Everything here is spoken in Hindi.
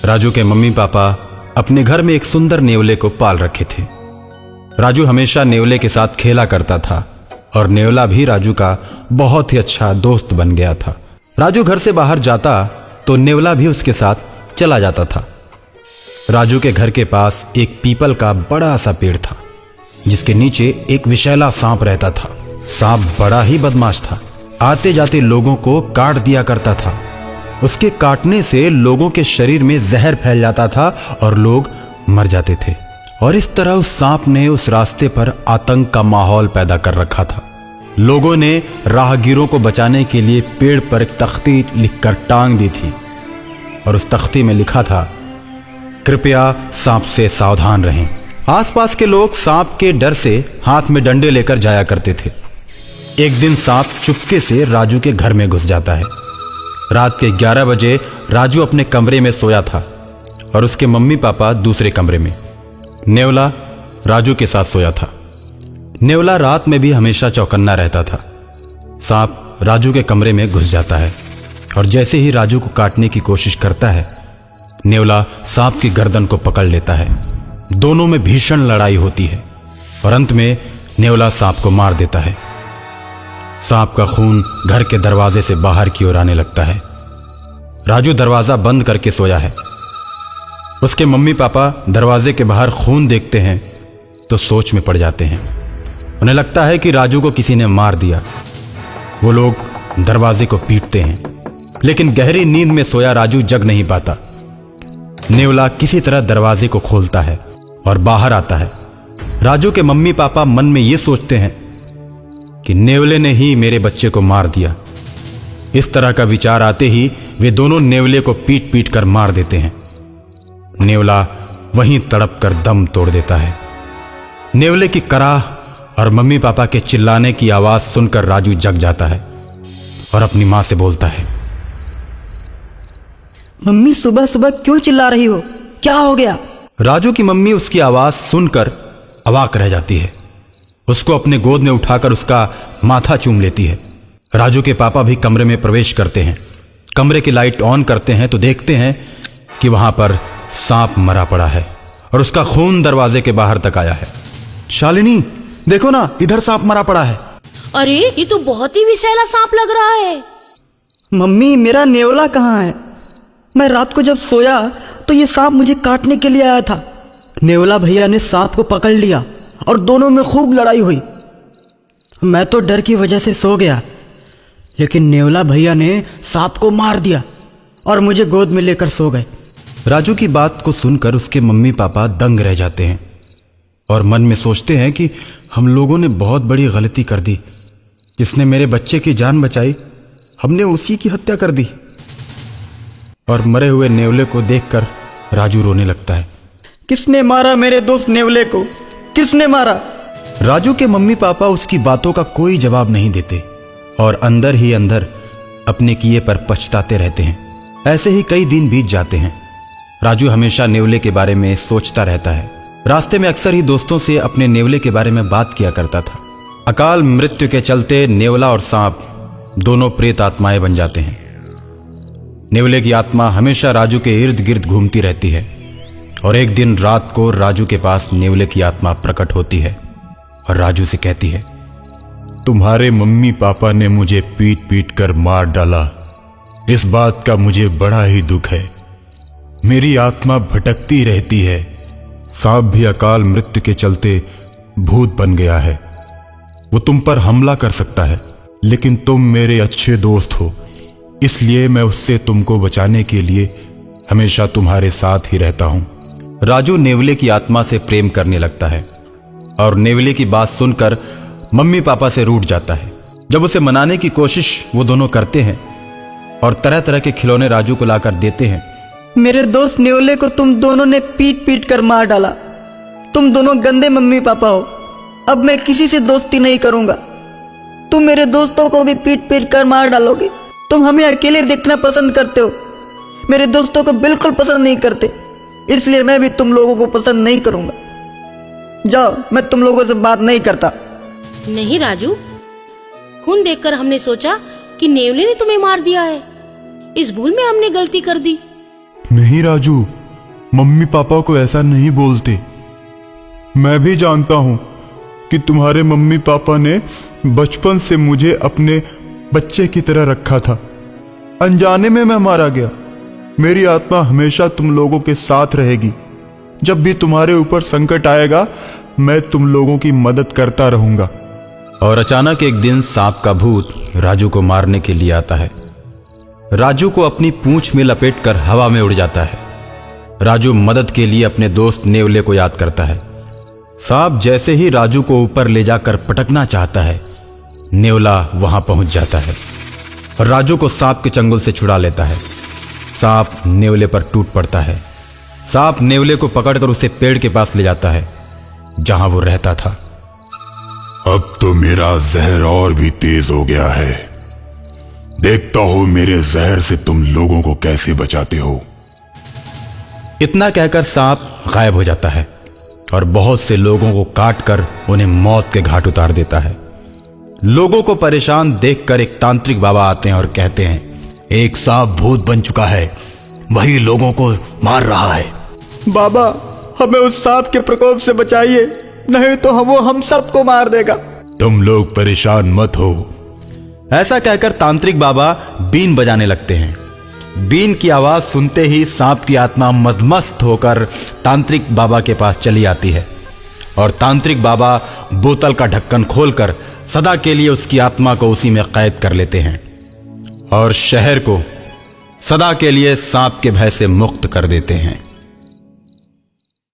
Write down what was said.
राजू के मम्मी पापा अपने घर में एक सुंदर नेवले को पाल रखे थे। राजू हमेशा नेवले के साथ खेला करता था और नेवला भी राजू का बहुत ही अच्छा दोस्त बन गया था। राजू घर से बाहर जाता तो नेवला भी उसके साथ चला जाता था। राजू के घर के पास एक पीपल का बड़ा सा पेड़ था जिसके नीचे एक विषैला सांप रहता था। सांप बड़ा ही बदमाश था, आते जाते लोगों को काट दिया करता था। उसके काटने से लोगों के शरीर में जहर फैल जाता था और लोग मर जाते थे। और इस तरह उस सांप ने उस रास्ते पर आतंक का माहौल पैदा कर रखा था। लोगों ने राहगीरों को बचाने के लिए पेड़ पर एक तख्ती लिखकर टांग दी थी और उस तख्ती में लिखा था, कृपया सांप से सावधान रहें। आसपास के लोग सांप के डर से हाथ में डंडे लेकर जाया करते थे। एक दिन सांप चुपके से राजू के घर में घुस जाता है। रात के 11 बजे राजू अपने कमरे में सोया था और उसके मम्मी पापा दूसरे कमरे में। नेवला राजू के साथ सोया था। नेवला रात में भी हमेशा चौकन्ना रहता था। सांप राजू के कमरे में घुस जाता है और जैसे ही राजू को काटने की कोशिश करता है, नेवला सांप की गर्दन को पकड़ लेता है। दोनों में भीषण लड़ाई होती है और अंत में नेवला सांप को मार देता है। सांप का खून घर के दरवाजे से बाहर की ओर आने लगता है। राजू दरवाजा बंद करके सोया है। उसके मम्मी पापा दरवाजे के बाहर खून देखते हैं तो सोच में पड़ जाते हैं। उन्हें लगता है कि राजू को किसी ने मार दिया। वो लोग दरवाजे को पीटते हैं, लेकिन गहरी नींद में सोया राजू जग नहीं पाता। नेवला किसी तरह दरवाजे को खोलता है और बाहर आता है। राजू के मम्मी पापा मन में ये सोचते हैं कि नेवले ने ही मेरे बच्चे को मार दिया। इस तरह का विचार आते ही वे दोनों नेवले को पीट पीट कर मार देते हैं। नेवला वहीं तड़प कर दम तोड़ देता है। नेवले की कराह और मम्मी पापा के चिल्लाने की आवाज सुनकर राजू जग जाता है और अपनी मां से बोलता है, मम्मी सुबह सुबह क्यों चिल्ला रही हो? क्या हो गया? राजू की मम्मी उसकी आवाज सुनकर अवाक रह जाती है। उसको अपने गोद में उठाकर उसका माथा चूम लेती है। राजू के पापा भी कमरे में प्रवेश करते हैं। कमरे की लाइट ऑन करते हैं तो देखते हैं कि वहां पर सांप मरा पड़ा है और उसका खून दरवाजे के बाहर तक आया है। शालिनी, देखो ना, इधर सांप मरा पड़ा है। अरे ये तो बहुत ही विषैला सांप लग रहा है। मम्मी, मेरा नेवला कहाँ है? मैं रात को जब सोया तो ये सांप मुझे काटने के लिए आया था। नेवला भैया ने सांप को पकड़ लिया और दोनों में खूब लड़ाई हुई। मैं तो डर की वजह से सो गया, लेकिन नेवला भैया ने सांप को मार दिया और मुझे गोद में लेकर सो गए। राजू की बात को सुनकर उसके मम्मी पापा दंग रह जाते हैं और मन में सोचते हैं कि हम लोगों ने बहुत बड़ी गलती कर दी। जिसने मेरे बच्चे की जान बचाई, हमने उसी की हत्या कर दी। और मरे हुए नेवले को देखकर राजू रोने लगता है। किसने मारा मेरे दोस्त नेवले को? किसने मारा? राजू के मम्मी पापा उसकी बातों का कोई जवाब नहीं देते और अंदर ही अंदर अपने किए पर पछताते रहते हैं। ऐसे ही कई दिन बीत जाते हैं। राजू हमेशा नेवले के बारे में सोचता रहता है। रास्ते में अक्सर ही दोस्तों से अपने नेवले के बारे में बात किया करता था। अकाल मृत्यु के चलते नेवला और सांप दोनों प्रेत आत्माएं बन जाते हैं। नेवले की आत्मा हमेशा राजू के इर्द गिर्द घूमती रहती है और एक दिन रात को राजू के पास नेवले की आत्मा प्रकट होती है और राजू से कहती है, तुम्हारे मम्मी पापा ने मुझे पीट पीट कर मार डाला। इस बात का मुझे बड़ा ही दुख है। मेरी आत्मा भटकती रहती है। सांप भी अकाल मृत्यु के चलते भूत बन गया है। वो तुम पर हमला कर सकता है, लेकिन तुम मेरे अच्छे दोस्त हो, इसलिए मैं उससे तुमको बचाने के लिए हमेशा तुम्हारे साथ ही रहता हूं। राजू नेवले की आत्मा से प्रेम करने लगता है और नेवले की बात सुनकर मम्मी पापा से रूठ जाता है। जब उसे मनाने की कोशिश वो दोनों करते हैं और तरह तरह के खिलौने राजू को लाकर देते हैं। मेरे दोस्त नेवले को तुम दोनों ने पीट पीट कर मार डाला। तुम दोनों गंदे मम्मी पापा हो। अब मैं किसी से दोस्ती नहीं करूंगा। तुम मेरे दोस्तों को भी पीट पीट कर मार डालोगे। तुम हमें अकेले देखना पसंद करते हो, मेरे दोस्तों को बिल्कुल पसंद नहीं करते, इसलिए मैं भी तुम लोगों को पसंद नहीं करूंगा। जाओ, मैं तुम लोगों से बात नहीं करता। नहीं राजू, खून देखकर हमने सोचा कि नेवले ने तुम्हें मार दिया है। इस भूल में हमने गलती कर दी। नहीं राजू, मम्मी पापा को ऐसा नहीं बोलते। मैं भी जानता हूं कि तुम्हारे मम्मी पापा ने बचपन से मुझे अपने बच्चे की तरह रखा था। अनजाने में मैं मारा गया। मेरी आत्मा हमेशा तुम लोगों के साथ रहेगी। जब भी तुम्हारे ऊपर संकट आएगा, मैं तुम लोगों की मदद करता रहूंगा। और अचानक एक दिन सांप का भूत राजू को मारने के लिए आता है। राजू को अपनी पूंछ में लपेटकर हवा में उड़ जाता है। राजू मदद के लिए अपने दोस्त नेवले को याद करता है। सांप जैसे ही राजू को ऊपर ले जाकर पटकना चाहता है, नेवला वहां पहुंच जाता है और राजू को सांप के चंगुल से छुड़ा लेता है। सांप नेवले पर टूट पड़ता है। सांप नेवले को पकड़कर उसे पेड़ के पास ले जाता है जहां वो रहता था। अब तो मेरा जहर और भी तेज हो गया है। देखता हूं मेरे जहर से तुम लोगों को कैसे बचाते हो। इतना कहकर सांप गायब हो जाता है और बहुत से लोगों को काटकर उन्हें मौत के घाट उतार देता है। लोगों को परेशान देखकर एक तांत्रिक बाबा आते हैं और कहते हैं, एक सांप भूत बन चुका है, वही लोगों को मार रहा है। बाबा, हमें उस सांप के प्रकोप से बचाइए, नहीं तो वो हम सबको मार देगा। तुम लोग परेशान मत हो। ऐसा कहकर तांत्रिक बाबा बीन बजाने लगते हैं। बीन की आवाज सुनते ही सांप की आत्मा मदमस्त होकर तांत्रिक बाबा के पास चली आती है और तांत्रिक बाबा बोतल का ढक्कन खोलकर सदा के लिए उसकी आत्मा को उसी में कैद कर लेते हैं और शहर को सदा के लिए सांप के भय से मुक्त कर देते हैं।